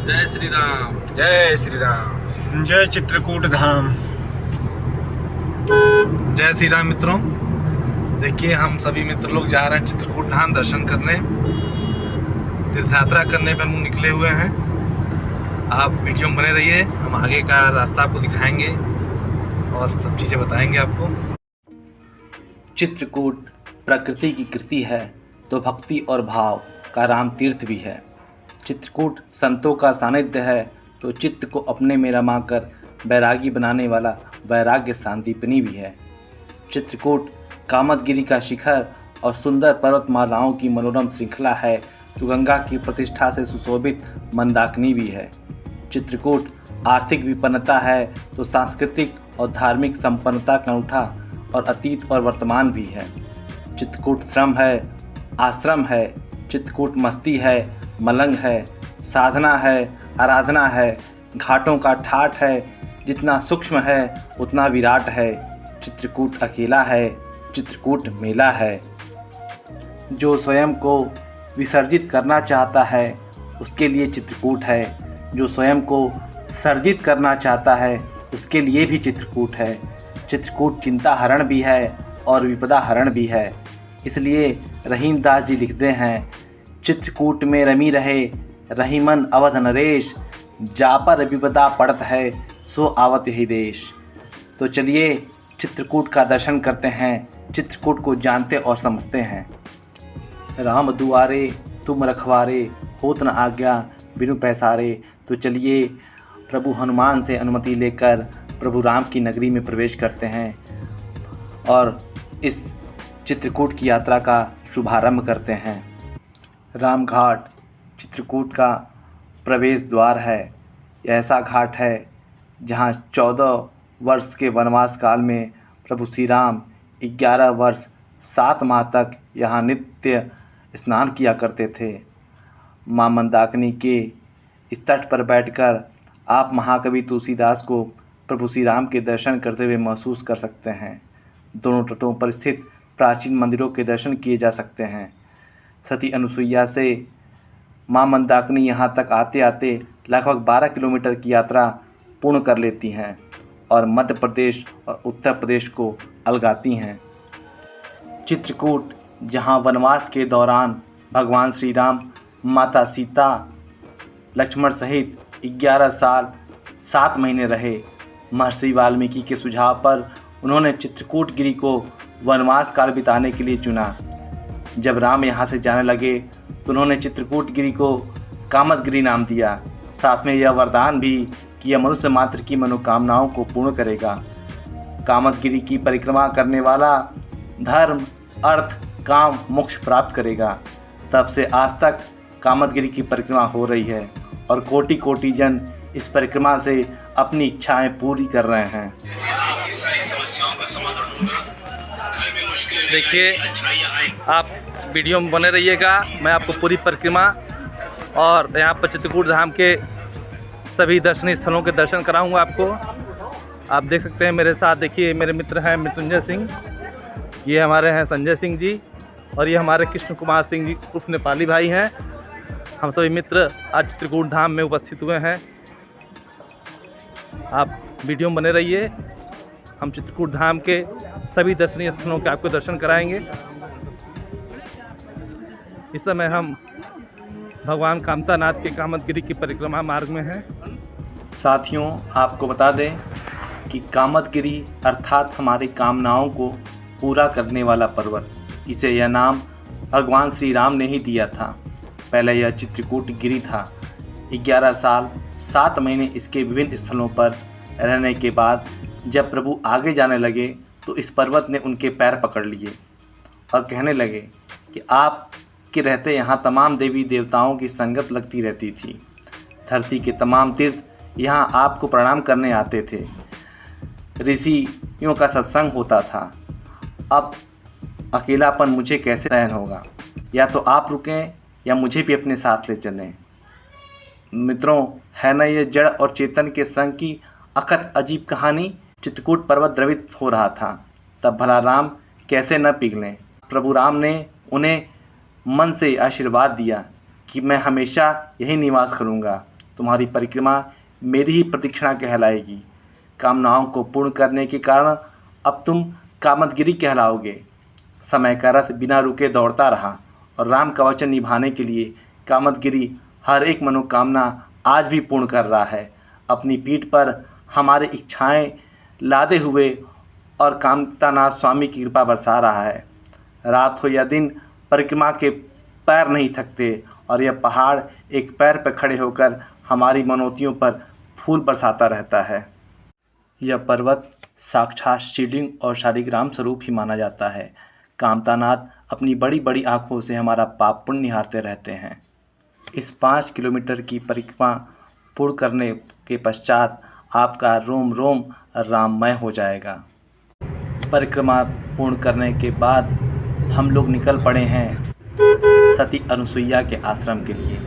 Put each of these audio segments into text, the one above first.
जय श्री राम। जय श्री राम। जय चित्रकूट धाम। जय श्री राम मित्रों, देखिए हम सभी मित्र लोग जा रहे हैं चित्रकूट धाम दर्शन करने, तीर्थ यात्रा करने पर हम निकले हुए हैं। आप वीडियो में बने रहिए, हम आगे का रास्ता आपको दिखाएंगे और सब चीज़ें बताएंगे आपको। चित्रकूट प्रकृति की कृति है तो भक्ति और भाव का राम तीर्थ भी है। चित्रकूट संतों का सानिध्य है तो चित्त को अपने में रमाकर बैरागी बनाने वाला वैराग्य सांदीपनी भी है। चित्रकूट कामदगिरी का शिखर और सुंदर पर्वतमालाओं की मनोरम श्रृंखला है तो गंगा की प्रतिष्ठा से सुशोभित मंदाकिनी भी है। चित्रकूट आर्थिक विपन्नता है तो सांस्कृतिक और धार्मिक संपन्नता का अनूठा और अतीत और वर्तमान भी है। चित्रकूट श्रम है, आश्रम है, चित्रकूट मस्ती है, मलंग है, साधना है, आराधना है, घाटों का ठाठ है, जितना सूक्ष्म है उतना विराट है। चित्रकूट अकेला है, चित्रकूट मेला है। जो स्वयं को विसर्जित करना चाहता है उसके लिए चित्रकूट है, जो स्वयं को सर्जित करना चाहता है उसके लिए भी चित्रकूट है। चित्रकूट चिंता हरण भी है और विपदा हरण भी है। इसलिए रहीम दास जी लिखते हैं, चित्रकूट में रमी रहे रहीमन अवध नरेश, जा पर विपदा पड़त है सो आवत ही देश। तो चलिए चित्रकूट का दर्शन करते हैं, चित्रकूट को जानते और समझते हैं। राम दुआरे तुम रखवारे, होत न आज्ञा बिनु पैसारे। तो चलिए प्रभु हनुमान से अनुमति लेकर प्रभु राम की नगरी में प्रवेश करते हैं और इस चित्रकूट की यात्रा का शुभारंभ करते हैं। राम घाट चित्रकूट का प्रवेश द्वार है। यह ऐसा घाट है जहाँ 14 वर्ष के वनवास काल में प्रभु श्री राम 11 वर्ष 7 माह तक यहाँ नित्य स्नान किया करते थे। माँ मंदाकिनी के इस तट पर बैठकर आप महाकवि तुलसीदास को प्रभु श्री राम के दर्शन करते हुए महसूस कर सकते हैं। दोनों तटों पर स्थित प्राचीन मंदिरों के दर्शन किए जा सकते हैं। सती अनुसुईया से माँ मंदाकिनी यहाँ तक आते आते लगभग 12 किलोमीटर की यात्रा पूर्ण कर लेती हैं और मध्य प्रदेश और उत्तर प्रदेश को अलगाती हैं। चित्रकूट जहाँ वनवास के दौरान भगवान श्री राम माता सीता लक्ष्मण सहित 11 साल 7 महीने रहे। महर्षि वाल्मीकि के सुझाव पर उन्होंने चित्रकूट गिरी को वनवास काल बिताने के लिए चुना। जब राम यहाँ से जाने लगे तो उन्होंने चित्रकूट गिरी को कामदगिरी नाम दिया। साथ में यह वरदान भी कि यह मनुष्य मात्र की मनोकामनाओं को पूर्ण करेगा। कामदगिरी की परिक्रमा करने वाला धर्म, अर्थ, काम, मोक्ष प्राप्त करेगा। तब से आज तक कामदगिरी की परिक्रमा हो रही है और कोटि कोटि जन इस परिक्रमा से अपनी इच्छाएं पूरी कर रहे हैं। देखिए आप वीडियो में बने रहिएगा, मैं आपको पूरी परिक्रमा और यहाँ पर चित्रकूट धाम के सभी दर्शनीय स्थलों के दर्शन कराऊंगा आपको। आप देख सकते हैं मेरे साथ, देखिए मेरे मित्र हैं मृत्युंजय सिंह, ये हमारे हैं संजय सिंह जी और ये हमारे कृष्ण कुमार सिंह जी उर्फ नेपाली भाई हैं। हम सभी मित्र आज चित्रकूट धाम में उपस्थित हुए हैं। आप वीडियो में बने रहिए, हम चित्रकूट धाम के सभी दर्शनीय स्थलों के आपको दर्शन कराएंगे। इस समय हम भगवान कामतानाथ के कामदगिरी की परिक्रमा मार्ग में हैं। साथियों, आपको बता दें कि कामदगिरी अर्थात हमारी कामनाओं को पूरा करने वाला पर्वत, इसे यह नाम भगवान श्री राम ने ही दिया था। पहले यह चित्रकूट गिरी था। 11 साल 7 महीने इसके विभिन्न स्थलों पर रहने के बाद जब प्रभु आगे जाने लगे तो इस पर्वत ने उनके पैर पकड़ लिए और कहने लगे कि आप के रहते यहाँ तमाम देवी देवताओं की संगत लगती रहती थी। धरती के तमाम तीर्थ यहाँ आपको प्रणाम करने आते थे। ऋषियों का सत्संग होता था। अब अकेलापन मुझे कैसे सहन होगा? या तो आप रुकें या मुझे भी अपने साथ ले चलें। मित्रों, है ना ये जड़ और चेतन के संग की अकथ अजीब कहानी। चित्रकूट पर्वत द्रवित हो रहा था, तब भला राम कैसे न पिघलें। प्रभु राम ने उन्हें मन से आशीर्वाद दिया कि मैं हमेशा यही निवास करूंगा। तुम्हारी परिक्रमा मेरी ही प्रदक्षिणा कहलाएगी। कामनाओं को पूर्ण करने के कारण अब तुम कामदगिरी कहलाओगे। समय का रथ बिना रुके दौड़ता रहा और राम का वचन निभाने के लिए कामदगिरी हर एक मनोकामना आज भी पूर्ण कर रहा है। अपनी पीठ पर हमारी इच्छाएं लादे हुए और कामतानाथ स्वामी की कृपा बरसा रहा है। रात हो या दिन परिक्रमा के पैर नहीं थकते और यह पहाड़ एक पैर पर खड़े होकर हमारी मनोतियों पर फूल बरसाता रहता है। यह पर्वत साक्षात शिवलिंग और शालिग्राम स्वरूप ही माना जाता है। कामतानाथ अपनी बड़ी बड़ी आँखों से हमारा पाप पुण्य निहारते रहते हैं। इस 5 किलोमीटर की परिक्रमा पूर्ण करने के पश्चात आपका रोम रोम राममय हो जाएगा। परिक्रमा पूर्ण करने के बाद हम लोग निकल पड़े हैं सती अनुसुईया के आश्रम के लिए,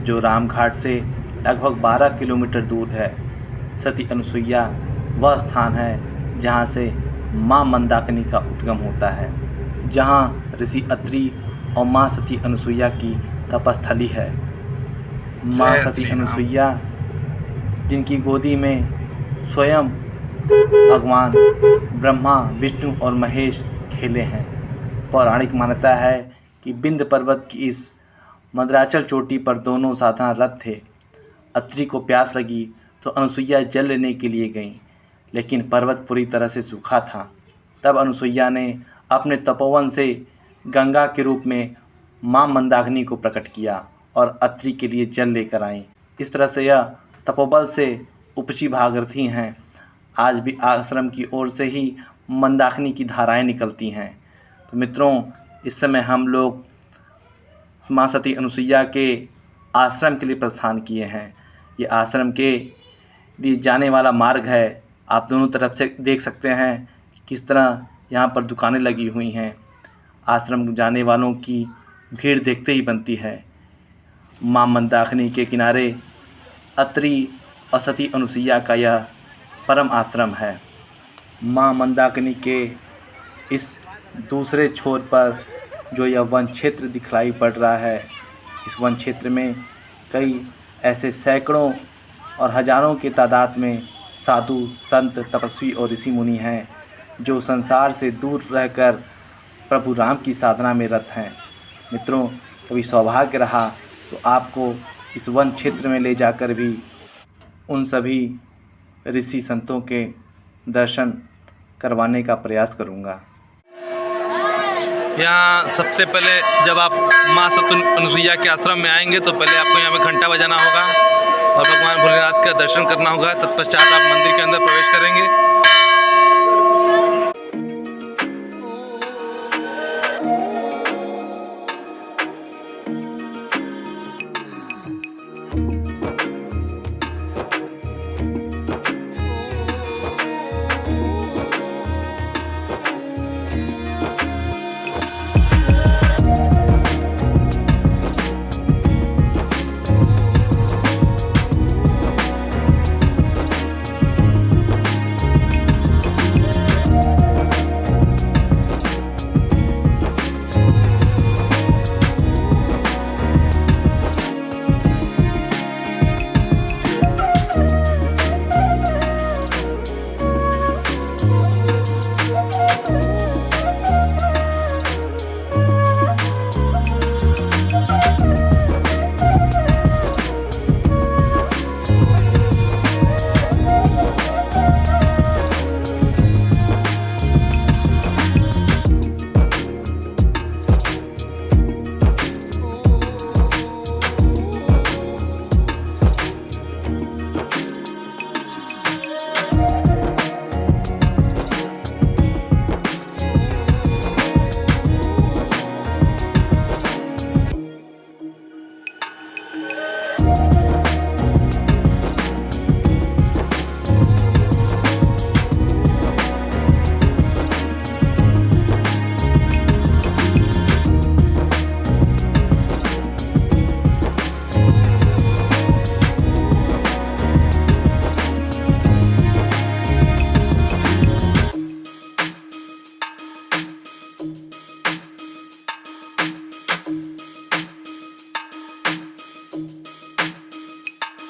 जो रामघाट से लगभग 12 किलोमीटर दूर है। सती अनुसुईया वह स्थान है जहाँ से माँ मंदाकिनी का उद्गम होता है, जहाँ ऋषि अत्रि और माँ सती अनुसुईया की तपस्थली है। माँ सती अनुसुईया जिनकी गोदी में स्वयं भगवान ब्रह्मा, विष्णु और महेश खेले हैं। पौराणिक मान्यता है कि विंध्य पर्वत की इस मंदराचल चोटी पर दोनों साधना रत थे। अत्रि को प्यास लगी तो अनुसुईया जल लेने के लिए गईं, लेकिन पर्वत पूरी तरह से सूखा था। तब अनुसुईया ने अपने तपोवन से गंगा के रूप में माँ मंदाकिनी को प्रकट किया और अत्रि के लिए जल लेकर आईं। इस तरह से यह तपोबल से उपजी भागीरथी हैं। आज भी आश्रम की ओर से ही मंदाकिनी की धाराएं निकलती हैं। तो मित्रों, इस समय हम लोग माँ सती अनुसुईया के आश्रम के लिए प्रस्थान किए हैं। ये आश्रम के लिए जाने वाला मार्ग है। आप दोनों तरफ से देख सकते हैं कि किस तरह यहाँ पर दुकानें लगी हुई हैं। आश्रम जाने वालों की भीड़ देखते ही बनती है। माँ मंदाकिनी के किनारे अत्रि और सती अनुसुईया का यह परम आश्रम है। माँ मंदाकिनी के इस दूसरे छोर पर जो यह वन क्षेत्र दिखलाई पड़ रहा है, इस वन क्षेत्र में कई ऐसे सैकड़ों और हजारों के तादाद में साधु, संत, तपस्वी और ऋषि मुनि हैं जो संसार से दूर रहकर प्रभु राम की साधना में रत हैं। मित्रों, कभी सौभाग्य रहा तो आपको इस वन क्षेत्र में ले जाकर भी उन सभी ऋषि संतों के दर्शन करवाने का प्रयास करूंगा। यहाँ सबसे पहले जब आप माँ सती अनुसुईया के आश्रम में आएंगे तो पहले आपको यहाँ पे घंटा बजाना होगा और भगवान भोलेनाथ का दर्शन करना होगा। तत्पश्चात आप मंदिर के अंदर प्रवेश करेंगे।